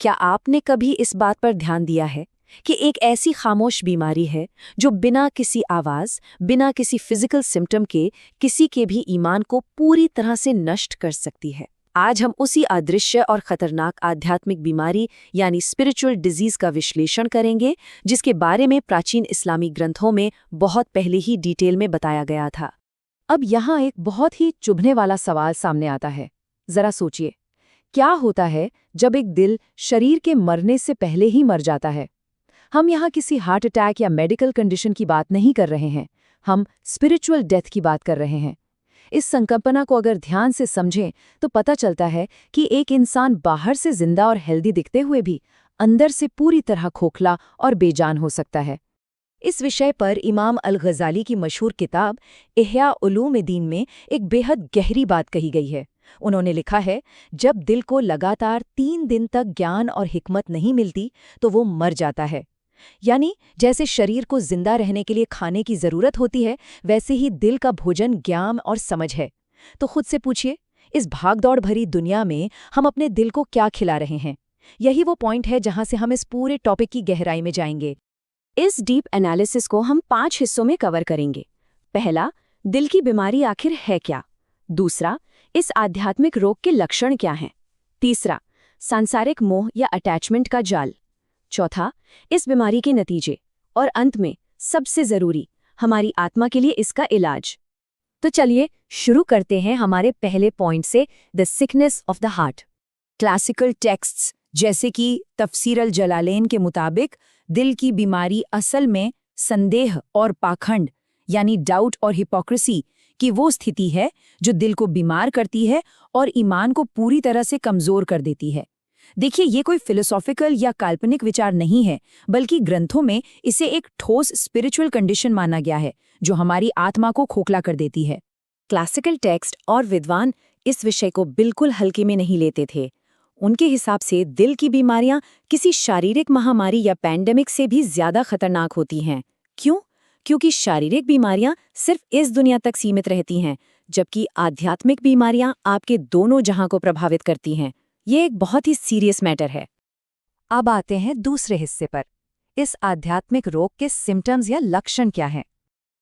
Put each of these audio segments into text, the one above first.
क्या आपने कभी इस बात पर ध्यान दिया है कि एक ऐसी खामोश बीमारी है जो बिना किसी आवाज, बिना किसी फिजिकल सिम्टम के किसी के भी ईमान को पूरी तरह से नष्ट कर सकती है। आज हम उसी अदृश्य और खतरनाक आध्यात्मिक बीमारी यानी स्पिरिचुअल डिजीज का विश्लेषण करेंगे, जिसके बारे में प्राचीन इस्लामी ग्रंथों में बहुत पहले ही डिटेल में बताया गया था। अब यहाँ एक बहुत ही चुभने वाला सवाल सामने आता है। जरा सोचिए, क्या होता है जब एक दिल शरीर के मरने से पहले ही मर जाता है? हम यहाँ किसी हार्ट अटैक या मेडिकल कंडीशन की बात नहीं कर रहे हैं, हम स्पिरिचुअल डेथ की बात कर रहे हैं। इस संकल्पना को अगर ध्यान से समझें तो पता चलता है कि एक इंसान बाहर से जिंदा और हेल्दी दिखते हुए भी अंदर से पूरी तरह खोखला और बेजान हो सकता है। इस विषय पर इमाम अल-गज़ाली की मशहूर किताब इह्या उलूम-ए-दीन में एक बेहद गहरी बात कही गई है। उन्होंने लिखा है, जब दिल को लगातार 3 दिन तक ज्ञान और हिकमत नहीं मिलती तो वो मर जाता है। यानी जैसे शरीर को जिंदा रहने के लिए खाने की जरूरत होती है, वैसे ही दिल का भोजन ज्ञान और समझ है। तो खुद से पूछिए, इस भागदौड़ भरी दुनिया में हम अपने दिल को क्या खिला रहे हैं? यही वो पॉइंट है जहां से हम इस पूरे टॉपिक की गहराई में जाएंगे। इस डीप एनालिसिस को हम 5 हिस्सों में कवर करेंगे। पहला, दिल की बीमारी आखिर है क्या? दूसरा, इस आध्यात्मिक रोग के लक्षण क्या हैं? तीसरा, सांसारिक मोह या अटैचमेंट का जाल। चौथा, इस बीमारी के नतीजे। और अंत में सबसे जरूरी, हमारी आत्मा के लिए इसका इलाज। तो चलिए शुरू करते हैं हमारे पहले पॉइंट से, the sickness of the heart. Classical texts जैसे कि तफसीर अल जलालैन के मुताबिक दिल की बीमारी असल में संदेह और पाखंड यानी डाउट और हिपोक्रेसी की वो स्थिति है जो दिल को बीमार करती है और ईमान को पूरी तरह से कमजोर कर देती है। देखिए, ये कोई फिलोसॉफिकल या काल्पनिक विचार नहीं है, बल्कि ग्रंथों में इसे एक ठोस स्पिरिचुअल कंडीशन माना गया है जो हमारी आत्मा को खोखला कर देती है। क्लासिकल टेक्स्ट और विद्वान इस विषय को बिल्कुल हल्के में नहीं लेते थे। उनके हिसाब से दिल की बीमारियां किसी शारीरिक महामारी या पैंडेमिक से भी ज्यादा खतरनाक होती हैं। क्यों? क्योंकि शारीरिक बीमारियां सिर्फ इस दुनिया तक सीमित रहती हैं, जबकि आध्यात्मिक बीमारियां आपके दोनों जहां को प्रभावित करती हैं। ये एक बहुत ही सीरियस मैटर है। अब आते हैं दूसरे हिस्से पर। इस आध्यात्मिक रोग के सिम्टम्स या लक्षण क्या हैं?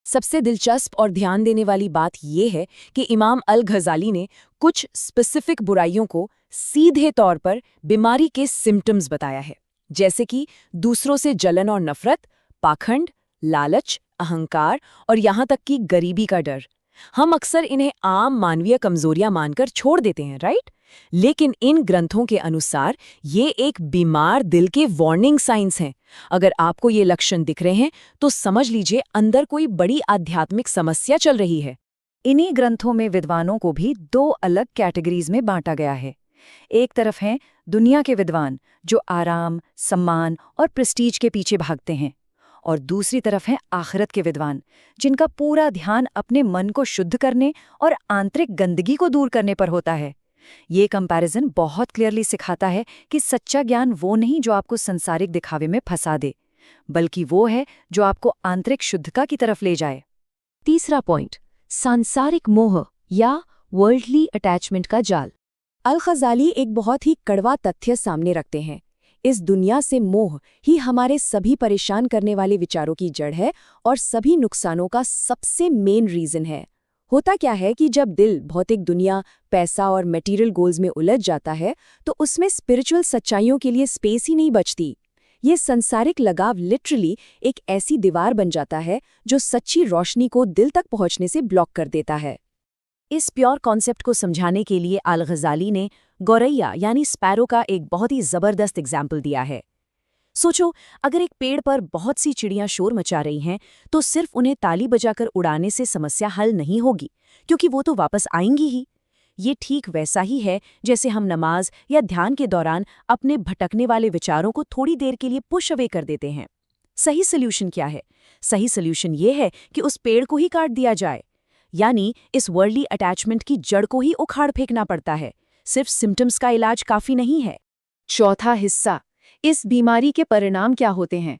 सबसे दिलचस्प और ध्यान देने वाली बात यह है कि इमाम अल-गज़ाली ने कुछ स्पेसिफिक बुराइयों को सीधे तौर पर बीमारी के सिम्टम्स बताया है, जैसे कि दूसरों से जलन और नफरत, पाखंड, लालच, अहंकार और यहाँ तक कि गरीबी का डर। हम अक्सर इन्हें आम मानवीय कमजोरियां मानकर छोड़ देते हैं, राइट? लेकिन इन ग्रंथों के अनुसार ये एक बीमार दिल के वार्निंग साइंस हैं। अगर आपको ये लक्षण दिख रहे हैं तो समझ लीजिए अंदर कोई बड़ी आध्यात्मिक समस्या चल रही है। इन्हीं ग्रंथों में विद्वानों को भी 2 अलग कैटेगरीज में बांटा गया है। एक तरफ हैं दुनिया के विद्वान जो आराम, सम्मान और प्रेस्टीज के पीछे भागते हैं, और दूसरी तरफ हैं आखिरत के विद्वान जिनका पूरा ध्यान अपने मन को शुद्ध करने और आंतरिक गंदगी को दूर करने पर होता है। ये कंपैरिजन बहुत क्लियरली सिखाता है कि सच्चा ज्ञान वो नहीं जो आपको संसारिक दिखावे में फंसा दे, बल्कि वो है जो आपको आंतरिक शुद्धता की तरफ ले जाए। तीसरा पॉइंट, सांसारिक मोह या वर्ल्डली अटैचमेंट का जाल। अल-गज़ाली एक बहुत ही कड़वा तथ्य सामने रखते हैं। इस दुनिया से मोह ही हमारे सभी परेशान करने वाले विचारों की जड़ है और सभी नुकसानों का सबसे मेन रीजन है। होता क्या है कि जब दिल भौतिक दुनिया, पैसा और मटेरियल गोल्स में उलझ जाता है तो उसमें स्पिरिचुअल सच्चाइयों के लिए स्पेस ही नहीं बचती। ये संसारिक लगाव लिटरली एक ऐसी दीवार बन जाता है जो सच्ची रोशनी को दिल तक पहुंचने से ब्लॉक कर देता है। इस प्योर कॉन्सेप्ट को समझाने के लिए अल-गज़ाली ने गौरैया यानी स्पैरो का एक बहुत ही जबरदस्त एग्जाम्पल दिया है। सोचो, अगर एक पेड़ पर बहुत सी चिड़ियां शोर मचा रही हैं तो सिर्फ उन्हें ताली बजाकर उड़ाने से समस्या हल नहीं होगी, क्योंकि वो तो वापस आएंगी ही। ये ठीक वैसा ही है जैसे हम नमाज या ध्यान के दौरान अपने भटकने वाले विचारों को थोड़ी देर के लिए पुश अवे कर देते हैं। सही सल्यूशन क्या है? सही सल्यूशन ये है कि उस पेड़ को ही काट दिया जाए, यानी इस वर्ल्डली अटैचमेंट की जड़ को ही उखाड़ फेंकना पड़ता है। सिर्फ सिम्टम्स का इलाज काफी नहीं है। चौथा हिस्सा, इस बीमारी के परिणाम क्या होते हैं?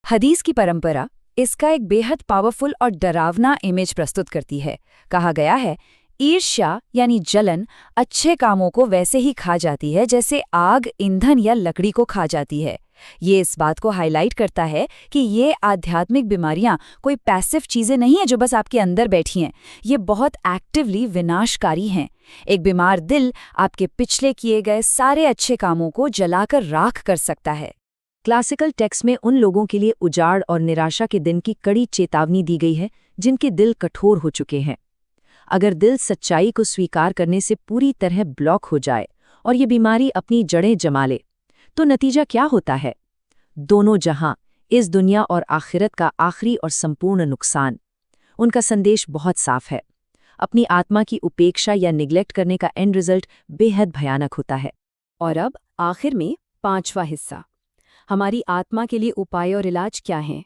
हदीस की परंपरा इसका एक बेहद पावरफुल और डरावना इमेज प्रस्तुत करती है। कहा गया है, ईर्ष्या यानी जलन अच्छे कामों को वैसे ही खा जाती है जैसे आग ईंधन या लकड़ी को खा जाती है। ये इस बात को हाईलाइट करता है कि ये आध्यात्मिक बीमारियां कोई पैसिव चीजें नहीं है जो बस आपके अंदर बैठी हैं। ये बहुत एक्टिवली विनाशकारी हैं। एक बीमार दिल आपके पिछले किए गए सारे अच्छे कामों को जलाकर राख कर सकता है। क्लासिकल टेक्स्ट में उन लोगों के लिए उजाड़ और निराशा के दिन की कड़ी चेतावनी दी गई है जिनके दिल कठोर हो चुके हैं। अगर दिल सच्चाई को स्वीकार करने से पूरी तरह ब्लॉक हो जाए और ये बीमारी अपनी जड़ें जमा ले, तो नतीजा क्या होता है? दोनों जहां, इस दुनिया और आखिरत का आखिरी और संपूर्ण नुकसान। उनका संदेश बहुत साफ है। अपनी आत्मा की उपेक्षा या निग्लेक्ट करने का एंड रिजल्ट बेहद भयानक होता है। और अब आखिर में 5वां हिस्सा, हमारी आत्मा के लिए उपाय और इलाज क्या हैं?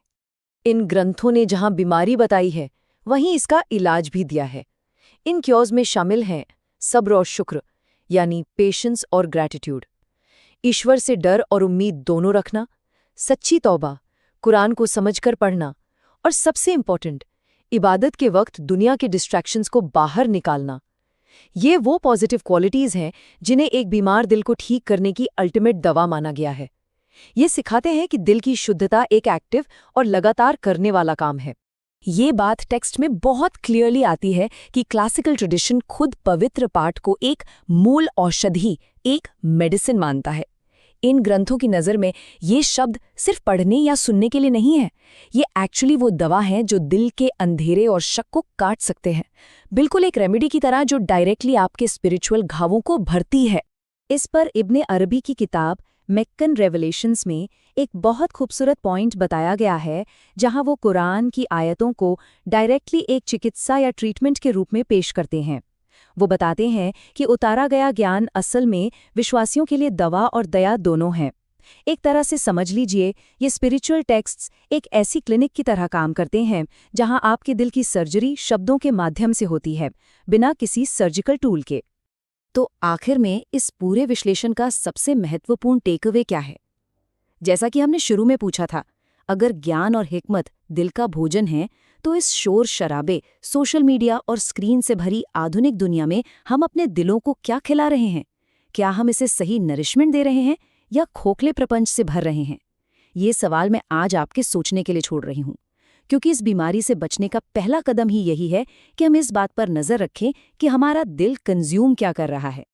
इन ग्रंथों ने जहां बीमारी बताई है, वहीं इसका इलाज भी दिया है। इन क्योर्स में शामिल हैं सब्र और शुक्र, यानी पेशेंस और ग्रैटिट्यूड, ईश्वर से डर और उम्मीद दोनों रखना, सच्ची तौबा, कुरान को समझकर पढ़ना, और सबसे इम्पोर्टेंट, इबादत के वक्त दुनिया के डिस्ट्रैक्शंस को बाहर निकालना। ये वो पॉजिटिव क्वालिटीज़ हैं जिन्हें एक बीमार दिल को ठीक करने की अल्टीमेट दवा माना गया है। ये सिखाते हैं कि दिल की शुद्धता एक एक्टिव और लगातार करने वाला काम है। ये बात टेक्स्ट में बहुत क्लियरली आती है कि क्लासिकल ट्रेडिशन खुद पवित्र पाठ को एक मूल औषधि, एक मेडिसिन मानता है। इन ग्रंथों की नज़र में ये शब्द सिर्फ पढ़ने या सुनने के लिए नहीं है, ये एक्चुअली वो दवा है जो दिल के अंधेरे और शक को काट सकते हैं, बिल्कुल एक रेमेडी की तरह जो डायरेक्टली आपके स्पिरिचुअल घावों को भरती है। इस पर इब्ने अरबी की किताब मेक्कन रेवलेशंस में एक बहुत खूबसूरत पॉइंट बताया गया है, जहां वो कुरान की आयतों को डायरेक्टली एक चिकित्सा या ट्रीटमेंट के रूप में पेश करते हैं। वो बताते हैं कि उतारा गया ज्ञान असल में विश्वासियों के लिए दवा और दया दोनों हैं। एक तरह से समझ लीजिए, ये स्पिरिचुअल टेक्स्ट्स एक ऐसी क्लिनिक की तरह काम करते हैं जहां आपके दिल की सर्जरी शब्दों के माध्यम से होती है, बिना किसी सर्जिकल टूल के। तो आखिर में इस पूरे विश्लेषण का सबसे महत्वपूर्ण टेकअवे क्या है? जैसा कि हमने शुरू में पूछा था, अगर ज्ञान और हिकमत दिल का भोजन है, तो इस शोर शराबे, सोशल मीडिया और स्क्रीन से भरी आधुनिक दुनिया में हम अपने दिलों को क्या खिला रहे हैं? क्या हम इसे सही नरिशमेंट दे रहे हैं या खोखले प्रपंच से भर रहे हैं? ये सवाल मैं आज आपके सोचने के लिए छोड़ रही हूँ, क्योंकि इस बीमारी से बचने का पहला कदम ही यही है कि हम इस बात पर नज़र रखें कि हमारा दिल कंज्यूम क्या कर रहा है।